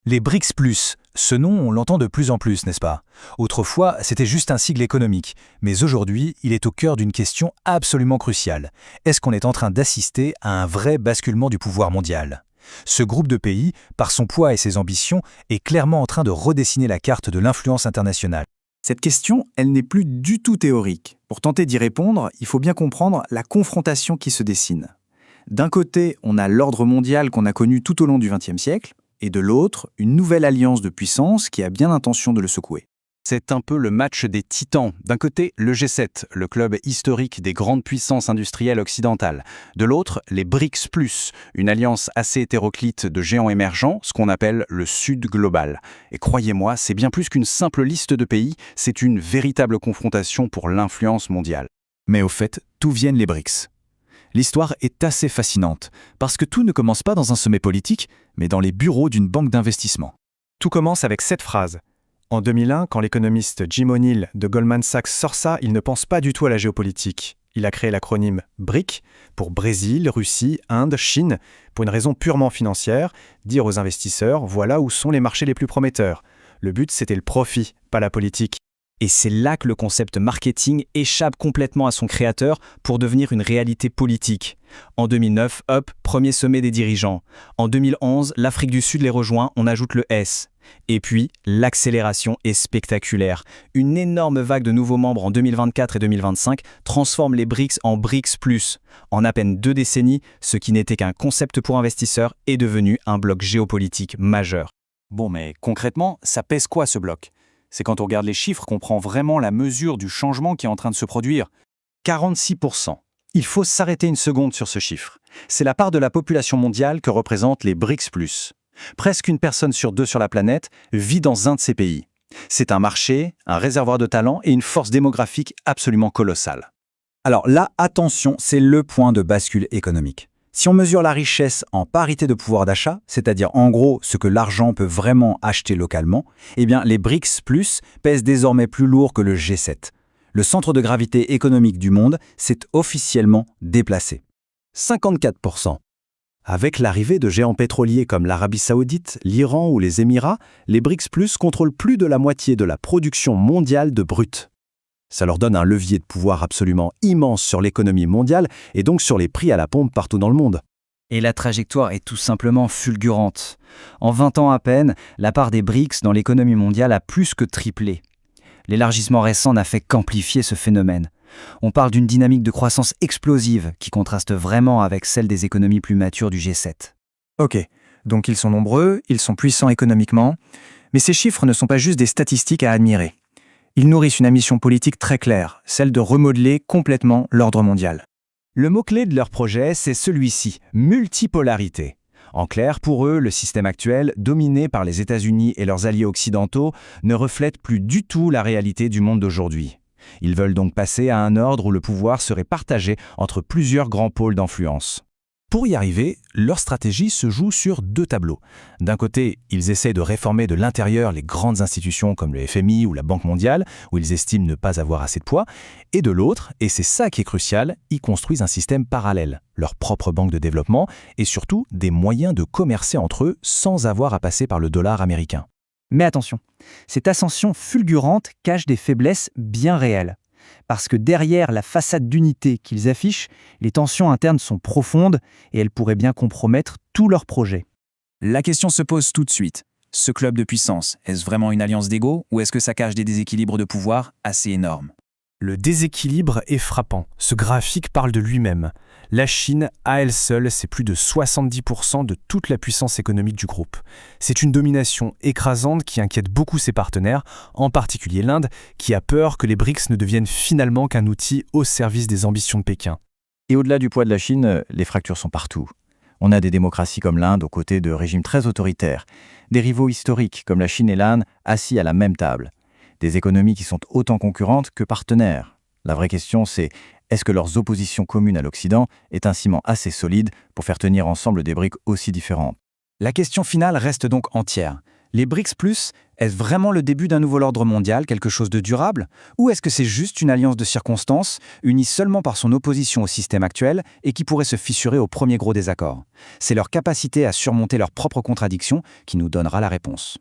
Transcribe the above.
Les BRICS+, ce nom, on l'entend de plus en plus, n'est-ce pas? Autrefois, c'était juste un sigle économique, mais aujourd'hui, il est au cœur d'une question absolument cruciale. Est-ce qu'on est en train d'assister à un vrai basculement du pouvoir mondial? Ce groupe de pays, par son poids et ses ambitions, est clairement en train de redessiner la carte de l'influence internationale. Cette question, elle n'est plus du tout théorique. Pour tenter d'y répondre, il faut bien comprendre la confrontation qui se dessine. D'un côté, on a l'ordre mondial qu'on a connu tout au long du XXe siècle, et de l'autre, une nouvelle alliance de puissances qui a bien l'intention de le secouer. C'est un peu le match des titans. D'un côté, le G7, le club historique des grandes puissances industrielles occidentales. De l'autre, les BRICS+, une alliance assez hétéroclite de géants émergents, ce qu'on appelle le Sud global. Et croyez-moi, c'est bien plus qu'une simple liste de pays, c'est une véritable confrontation pour l'influence mondiale. Mais au fait, d'où viennent les BRICS? L'histoire est assez fascinante, parce que tout ne commence pas dans un sommet politique, mais dans les bureaux d'une banque d'investissement. Tout commence avec cette phrase. En 2001, quand l'économiste Jim O'Neill de Goldman Sachs sort ça, il ne pense pas du tout à la géopolitique. Il a créé l'acronyme BRIC pour Brésil, Russie, Inde, Chine, pour une raison purement financière, dire aux investisseurs voilà où sont les marchés les plus prometteurs. Le but, c'était le profit, pas la politique. Et c'est là que le concept marketing échappe complètement à son créateur pour devenir une réalité politique. En 2009, hop, premier sommet des dirigeants. En 2011, l'Afrique du Sud les rejoint, on ajoute le S. Et puis, l'accélération est spectaculaire. Une énorme vague de nouveaux membres en 2024 et 2025 transforme les BRICS en BRICS+. En à peine 2 décennies, ce qui n'était qu'un concept pour investisseurs est devenu un bloc géopolitique majeur. Bon, mais concrètement, ça pèse quoi ce bloc? C'est quand on regarde les chiffres qu'on prend vraiment la mesure du changement qui est en train de se produire. 46%. Il faut s'arrêter une seconde sur ce chiffre. C'est la part de la population mondiale que représentent les BRICS+. Presque une personne sur 2 sur la planète vit dans un de ces pays. C'est un marché, un réservoir de talent et une force démographique absolument colossale. Alors là, attention, c'est le point de bascule économique. Si on mesure la richesse en parité de pouvoir d'achat, c'est-à-dire en gros ce que l'argent peut vraiment acheter localement, eh bien les BRICS+ pèsent désormais plus lourd que le G7. Le centre de gravité économique du monde s'est officiellement déplacé. 54%. Avec l'arrivée de géants pétroliers comme l'Arabie Saoudite, l'Iran ou les Émirats, les BRICS+ contrôlent plus de la moitié de la production mondiale de brut. Ça leur donne un levier de pouvoir absolument immense sur l'économie mondiale et donc sur les prix à la pompe partout dans le monde. Et la trajectoire est tout simplement fulgurante. En 20 ans à peine, la part des BRICS dans l'économie mondiale a plus que triplé. L'élargissement récent n'a fait qu'amplifier ce phénomène. On parle d'une dynamique de croissance explosive qui contraste vraiment avec celle des économies plus matures du G7. Ok, donc ils sont nombreux, ils sont puissants économiquement, mais ces chiffres ne sont pas juste des statistiques à admirer. Ils nourrissent une ambition politique très claire, celle de remodeler complètement l'ordre mondial. Le mot-clé de leur projet, c'est celui-ci, multipolarité. En clair, pour eux, le système actuel, dominé par les États-Unis et leurs alliés occidentaux, ne reflète plus du tout la réalité du monde d'aujourd'hui. Ils veulent donc passer à un ordre où le pouvoir serait partagé entre plusieurs grands pôles d'influence. Pour y arriver, leur stratégie se joue sur 2 tableaux. D'un côté, ils essaient de réformer de l'intérieur les grandes institutions comme le FMI ou la Banque mondiale, où ils estiment ne pas avoir assez de poids. Et de l'autre, et c'est ça qui est crucial, ils construisent un système parallèle, leur propre banque de développement, et surtout des moyens de commercer entre eux sans avoir à passer par le dollar américain. Mais attention, cette ascension fulgurante cache des faiblesses bien réelles. Parce que derrière la façade d'unité qu'ils affichent, les tensions internes sont profondes et elles pourraient bien compromettre tous leurs projets. La question se pose tout de suite. Ce club de puissance, est-ce vraiment une alliance d'égos ou est-ce que ça cache des déséquilibres de pouvoir assez énormes? Le déséquilibre est frappant. Ce graphique parle de lui-même. La Chine, à elle seule, c'est plus de 70% de toute la puissance économique du groupe. C'est une domination écrasante qui inquiète beaucoup ses partenaires, en particulier l'Inde, qui a peur que les BRICS ne deviennent finalement qu'un outil au service des ambitions de Pékin. Et au-delà du poids de la Chine, les fractures sont partout. On a des démocraties comme l'Inde aux côtés de régimes très autoritaires, des rivaux historiques comme la Chine et l'Inde assis à la même table, des économies qui sont autant concurrentes que partenaires. La vraie question, c'est est-ce que leurs oppositions communes à l'Occident est un ciment assez solide pour faire tenir ensemble des briques aussi différentes? La question finale reste donc entière. Les BRICS+, Est-ce vraiment le début d'un nouvel ordre mondial, quelque chose de durable? Ou est-ce que c'est juste une alliance de circonstances, unie seulement par son opposition au système actuel et qui pourrait se fissurer au premier gros désaccord? C'est leur capacité à surmonter leurs propres contradictions qui nous donnera la réponse.